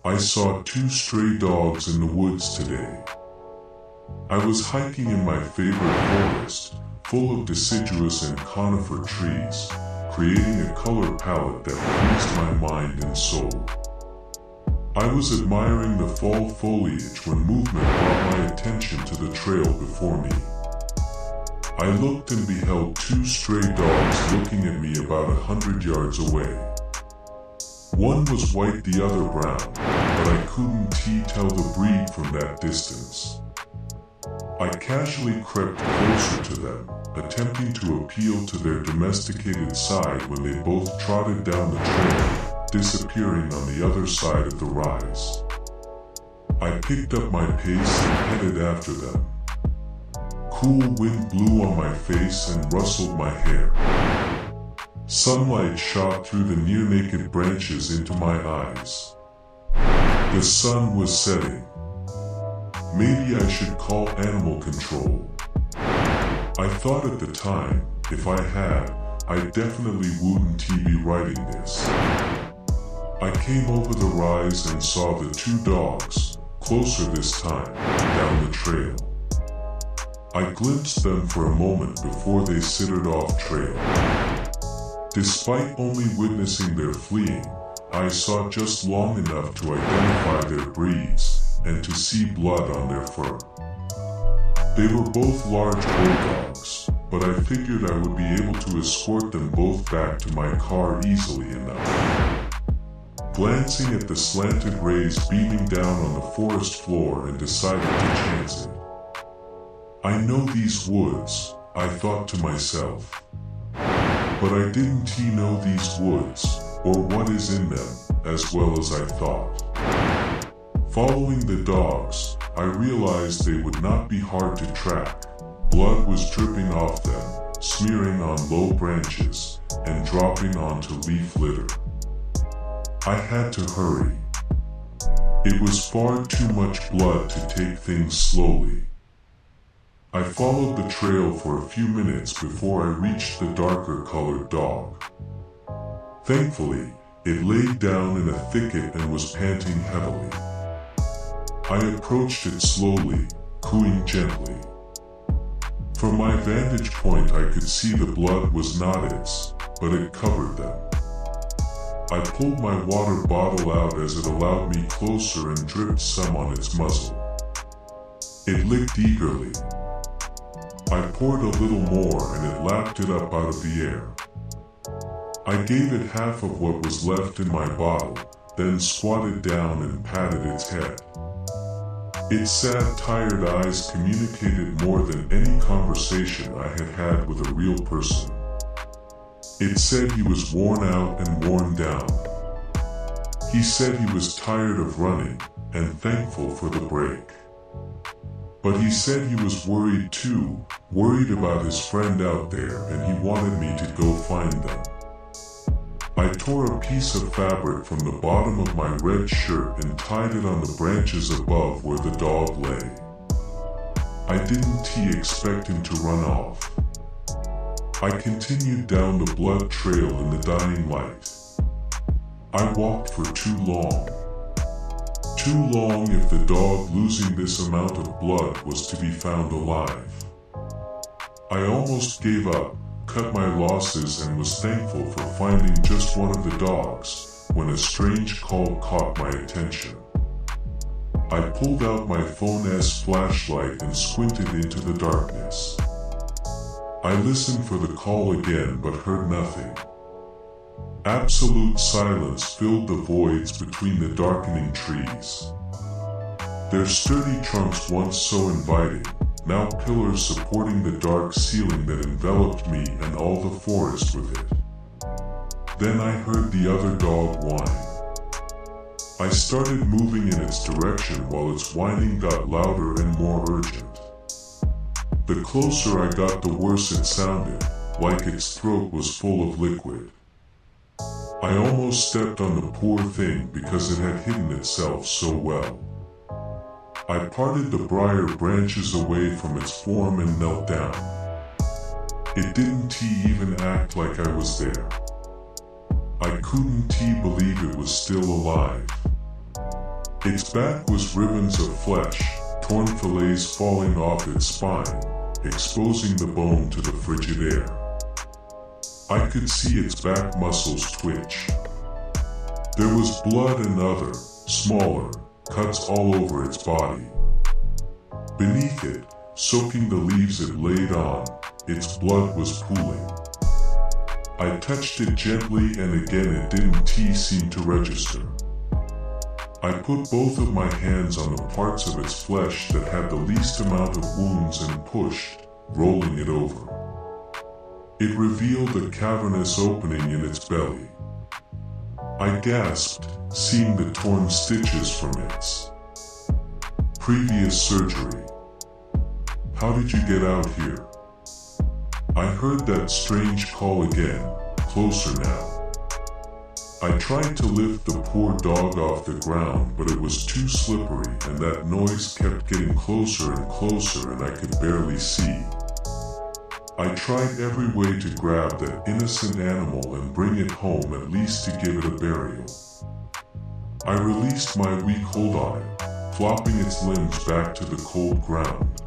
I saw two stray dogs in the woods today. I was hiking in my favorite forest, full of deciduous and conifer trees, creating a color palette that pleased my mind and soul. I was admiring the fall foliage when movement brought my attention to the trail before me. I looked and beheld two stray dogs looking at me about 100 yards away. One was white, the other brown, but I couldn't tell the breed from that distance. I casually crept closer to them, attempting to appeal to their domesticated side when they both trotted down the trail, disappearing on the other side of the rise. I picked up my pace and headed after them. Cool wind blew on my face and rustled my hair. Sunlight shot through the near-naked branches into my eyes. The sun was setting. Maybe I should call animal control. I thought at the time, if I had, I definitely wouldn't be writing this. I came over the rise and saw the two dogs, closer this time, down the trail. I glimpsed them for a moment before they skittered off trail. Despite only witnessing their fleeing, I saw just long enough to identify their breeds and to see blood on their fur. They were both large bulldogs, but I figured I would be able to escort them both back to my car easily enough. Glancing at the slanted rays beaming down on the forest floor and decided to chance it. I know these woods, I thought to myself. But I didn't know these woods, or what is in them, as well as I thought. Following the dogs, I realized they would not be hard to track. Blood was dripping off them, smearing on low branches, and dropping onto leaf litter. I had to hurry. It was far too much blood to take things slowly. I followed the trail for a few minutes before I reached the darker colored dog. Thankfully, it laid down in a thicket and was panting heavily. I approached it slowly, cooing gently. From my vantage point I could see the blood was not its, but it covered them. I pulled my water bottle out as it allowed me closer and dripped some on its muzzle. It licked eagerly. I poured a little more and it lapped it up out of the air. I gave it half of what was left in my bottle, then squatted down and patted its head. Its sad, tired eyes communicated more than any conversation I had had with a real person. It said he was worn out and worn down. He said he was tired of running and thankful for the break. But he said he was worried too, worried about his friend out there, and he wanted me to go find them. I tore a piece of fabric from the bottom of my red shirt and tied it on the branches above where the dog lay. I didn't expect him to run off. I continued down the blood trail in the dying light. I walked for too long. Too long if the dog losing this amount of blood was to be found alive. I almost gave up, cut my losses, and was thankful for finding just one of the dogs, when a strange call caught my attention. I pulled out my phone's flashlight and squinted into the darkness. I listened for the call again but heard nothing. Absolute silence filled the voids between the darkening trees. Their sturdy trunks, once so inviting, now pillars supporting the dark ceiling that enveloped me and all the forest with it. Then I heard the other dog whine. I started moving in its direction while its whining got louder and more urgent. The closer I got, the worse it sounded, like its throat was full of liquid. I almost stepped on the poor thing because it had hidden itself so well. I parted the briar branches away from its form and knelt down. It didn't even act like I was there. I couldn't believe it was still alive. Its back was ribbons of flesh, torn fillets falling off its spine, exposing the bone to the frigid air. I could see its back muscles twitch. There was blood and other, smaller, cuts all over its body. Beneath it, soaking the leaves it laid on, its blood was pooling. I touched it gently and again it didn't seem to register. I put both of my hands on the parts of its flesh that had the least amount of wounds and pushed, rolling it over. It revealed a cavernous opening in its belly. I gasped, seeing the torn stitches from its previous surgery. How did you get out here? I heard that strange call again, closer now. I tried to lift the poor dog off the ground, but it was too slippery and that noise kept getting closer and closer and I could barely see. I tried every way to grab that innocent animal and bring it home at least to give it a burial. I released my weak hold on it, flopping its limbs back to the cold ground.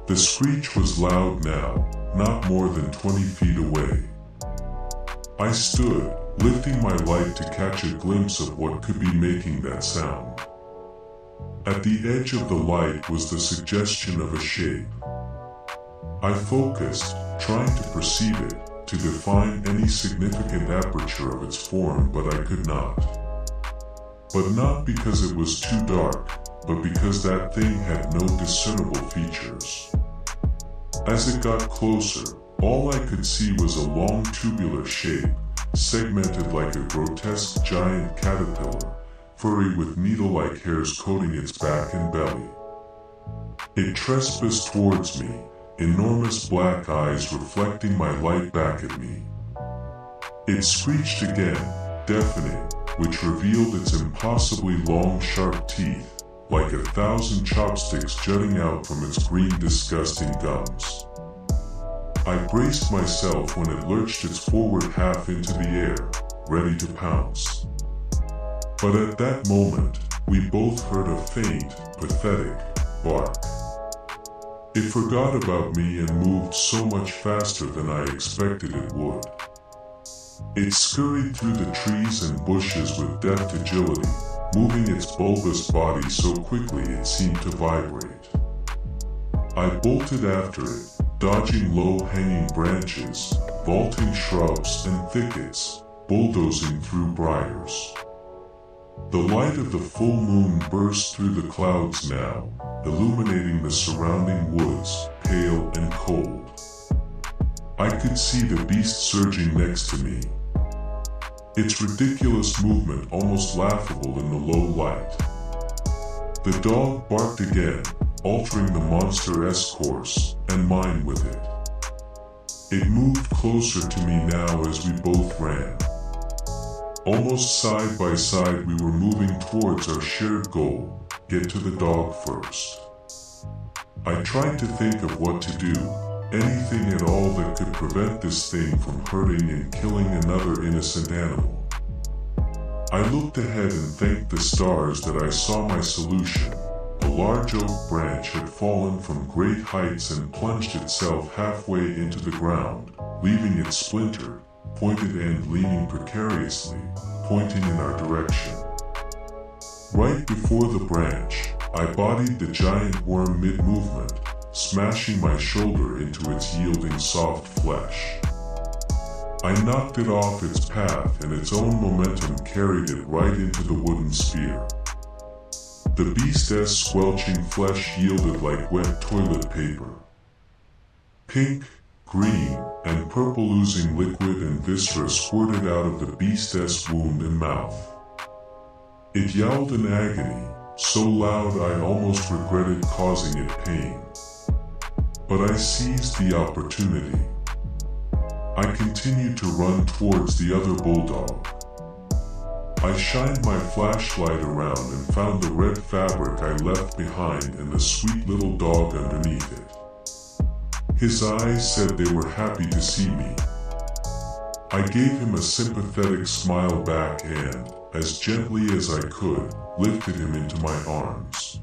The screech was loud now, not more than 20 feet away. I stood, lifting my light to catch a glimpse of what could be making that sound. At the edge of the light was the suggestion of a shape. I focused, trying to perceive it, to define any significant aperture of its form, but I could not. But not because it was too dark, but because that thing had no discernible features. As it got closer, all I could see was a long tubular shape, segmented like a grotesque giant caterpillar, furry with needle-like hairs coating its back and belly. It trespassed towards me, enormous black eyes reflecting my light back at me. It screeched again, deafening, which revealed its impossibly long sharp teeth, like 1,000 chopsticks jutting out from its green disgusting gums. I braced myself when it lurched its forward half into the air, ready to pounce. But at that moment, we both heard a faint, pathetic bark. It forgot about me and moved so much faster than I expected it would. It scurried through the trees and bushes with deft agility, moving its bulbous body so quickly it seemed to vibrate. I bolted after it, dodging low-hanging branches, vaulting shrubs and thickets, bulldozing through briars. The light of the full moon burst through the clouds now, illuminating the surrounding woods, pale and cold. I could see the beast surging next to me, its ridiculous movement almost laughable in the low light. The dog barked again, altering the monster-esque course, and mine with it. It moved closer to me now as we both ran. Almost side by side we were moving towards our shared goal, get to the dog first. I tried to think of what to do, anything at all that could prevent this thing from hurting and killing another innocent animal. I looked ahead and thanked the stars that I saw my solution. A large oak branch had fallen from great heights and plunged itself halfway into the ground, leaving it splintered, pointed end leaning precariously, pointing in our direction. Right before the branch, I bodied the giant worm mid-movement, smashing my shoulder into its yielding soft flesh. I knocked it off its path and its own momentum carried it right into the wooden spear. The beast's squelching flesh yielded like wet toilet paper. Pink, green, and purple oozing liquid and viscera squirted out of the beast's wound and mouth. It yowled in agony, so loud I almost regretted causing it pain. But I seized the opportunity. I continued to run towards the other bulldog. I shined my flashlight around and found the red fabric I left behind and the sweet little dog underneath it. His eyes said they were happy to see me. I gave him a sympathetic smile back and, as gently as I could, lifted him into my arms.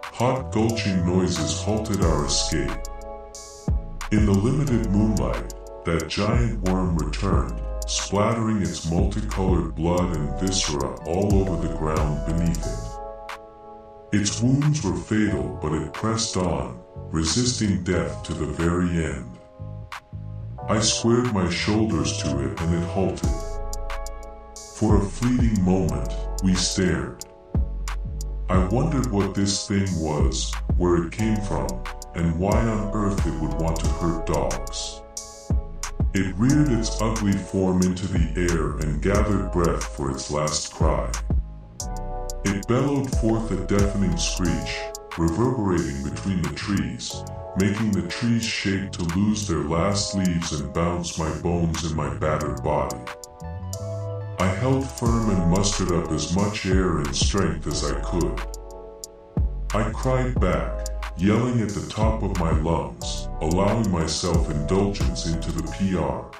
Hot gulching noises halted our escape. In the limited moonlight, that giant worm returned, splattering its multicolored blood and viscera all over the ground beneath it. Its wounds were fatal, but it pressed on, resisting death to the very end. I squared my shoulders to it and it halted. For a fleeting moment, we stared. I wondered what this thing was, where it came from, and why on earth it would want to hurt dogs. It reared its ugly form into the air and gathered breath for its last cry. It bellowed forth a deafening screech, reverberating between the trees, making the trees shake to lose their last leaves and bounce my bones in my battered body. I held firm and mustered up as much air and strength as I could. I cried back, yelling at the top of my lungs, allowing myself indulgence into the PR.